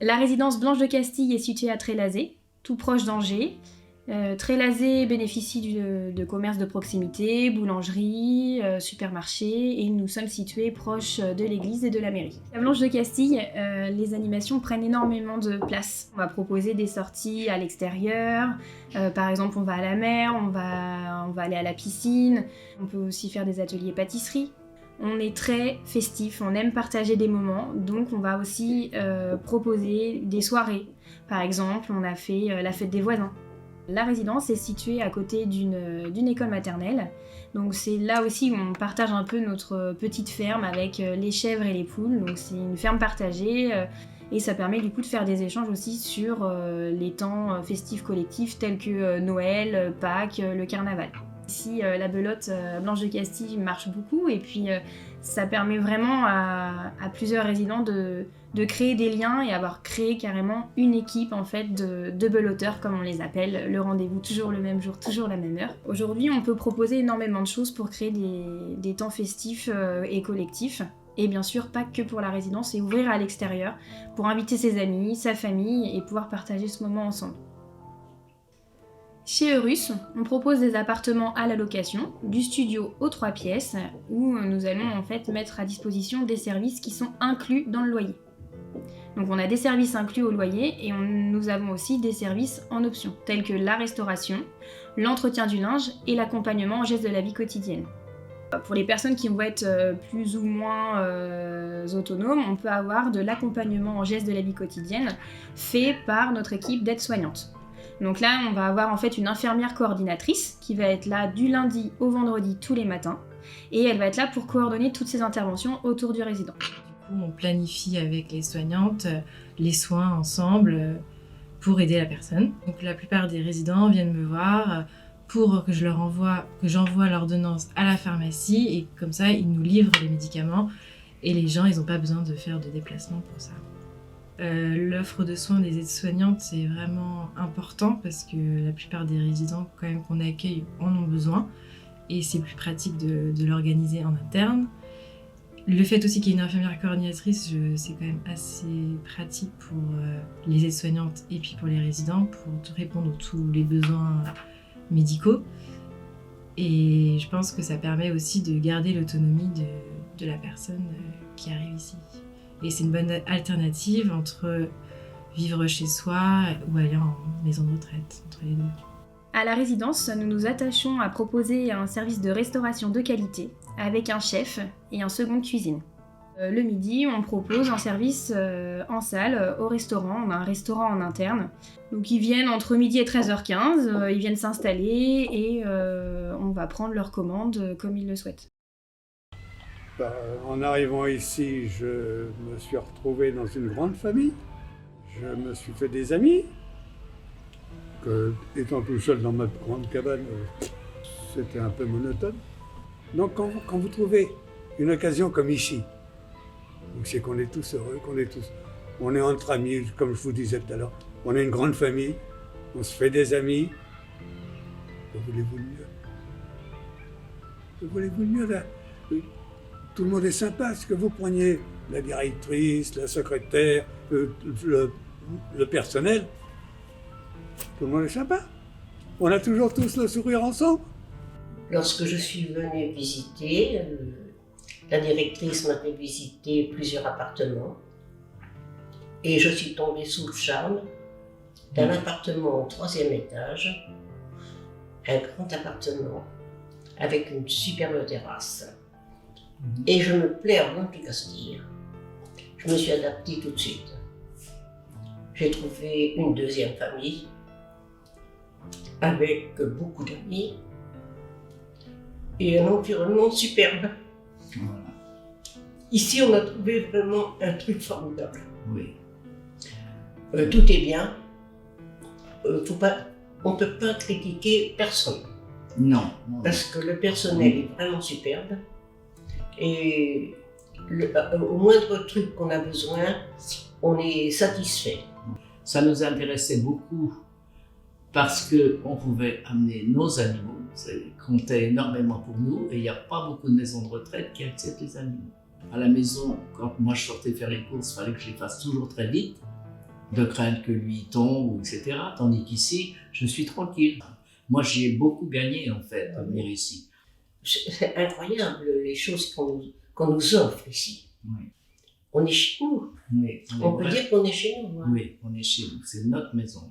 La résidence Blanche de Castille est située à Trélazé, tout proche d'Angers. Trélazé bénéficie de commerces de proximité, boulangerie, supermarché, et nous sommes situés proches de l'église et de la mairie. À Blanche de Castille, les animations prennent énormément de place. On va proposer des sorties à l'extérieur, par exemple on va à la mer, on va aller à la piscine, on peut aussi faire des ateliers pâtisserie. On est très festif, on aime partager des moments, donc on va aussi proposer des soirées. Par exemple, on a fait la fête des voisins. La résidence est située à côté d'une école maternelle, donc c'est là aussi où on partage un peu notre petite ferme avec les chèvres et les poules, donc c'est une ferme partagée et ça permet du coup de faire des échanges aussi sur les temps festifs collectifs tels que Noël, Pâques, le carnaval. Ici, la belote Blanche de Castille marche beaucoup et puis ça permet vraiment à plusieurs résidents de créer des liens et avoir créé carrément une équipe en fait de belotteurs comme on les appelle, le rendez-vous toujours le même jour, toujours la même heure. Aujourd'hui, on peut proposer énormément de choses pour créer des temps festifs et collectifs. Et bien sûr, pas que pour la résidence, et ouvrir à l'extérieur pour inviter ses amis, sa famille et pouvoir partager ce moment ensemble. Chez Eurus, on propose des appartements à la location, du studio aux 3 pièces, où nous allons en fait mettre à disposition des services qui sont inclus dans le loyer. Donc on a des services inclus au loyer et nous avons aussi des services en option, tels que la restauration, l'entretien du linge et l'accompagnement en gestes de la vie quotidienne. Pour les personnes qui vont être plus ou moins autonomes, on peut avoir de l'accompagnement en gestes de la vie quotidienne fait par notre équipe d'aides-soignantes. Donc là, on va avoir en fait une infirmière coordinatrice qui va être là du lundi au vendredi tous les matins et elle va être là pour coordonner toutes ces interventions autour du résident. Du coup, on planifie avec les soignantes les soins ensemble pour aider la personne. Donc la plupart des résidents viennent me voir pour que j'envoie l'ordonnance à la pharmacie et comme ça, ils nous livrent les médicaments et les gens, ils n'ont pas besoin de faire de déplacement pour ça. L'offre de soins des aides-soignantes, c'est vraiment important parce que la plupart des résidents quand même qu'on accueille en ont besoin et c'est plus pratique de l'organiser en interne. Le fait aussi qu'il y ait une infirmière coordinatrice, c'est quand même assez pratique pour les aides-soignantes et puis pour les résidents pour répondre à tous les besoins médicaux. Et je pense que ça permet aussi de garder l'autonomie de la personne qui arrive ici. Et c'est une bonne alternative entre vivre chez soi ou aller en maison de retraite, entre les deux. À la résidence, nous nous attachons à proposer un service de restauration de qualité avec un chef et un second de cuisine. Le midi, on propose un service en salle au restaurant. On a un restaurant en interne. Donc ils viennent entre midi et 13h15, ils viennent s'installer et on va prendre leurs commandes comme ils le souhaitent. En arrivant ici, je me suis retrouvé dans une grande famille. Je me suis fait des amis. Étant tout seul dans ma grande cabane, c'était un peu monotone. Donc quand vous trouvez une occasion comme ici, c'est qu'on est tous heureux, on est entre amis, comme je vous disais tout à l'heure. On est une grande famille, on se fait des amis. Que voulez-vous de mieux? Que voulez-vous de mieux là? Tout le monde est sympa, est-ce que vous preniez la directrice, la secrétaire, le personnel? Tout le monde est sympa. On a toujours tous le sourire ensemble. Lorsque je suis venue visiter, la directrice m'a fait visiter plusieurs appartements et je suis tombée sous le charme d'un appartement au 3e étage, un grand appartement avec une superbe terrasse. Et je me plais à Blanche de Castille. Je me suis adaptée tout de suite. J'ai trouvé une deuxième famille avec beaucoup d'amis et un environnement superbe. Voilà. Ici, on a trouvé vraiment un truc formidable. Oui. Tout est bien. On ne peut pas critiquer personne. Non. Parce que le personnel est vraiment superbe. Et au moindre truc qu'on a besoin, on est satisfait. Ça nous intéressait beaucoup parce qu'on pouvait amener nos animaux. Ça comptait énormément pour nous et il n'y a pas beaucoup de maisons de retraite qui acceptent les animaux. À la maison, quand moi je sortais faire les courses, il fallait que je les fasse toujours très vite. de crainte que lui tombe, etc. Tandis qu'ici, je suis tranquille. Moi, j'ai beaucoup gagné, en fait, à venir ici. C'est incroyable les choses qu'on nous offre ici. Oui. On est chez nous. Oui, On peut dire qu'on est chez nous. Hein. Oui, on est chez nous. C'est notre maison.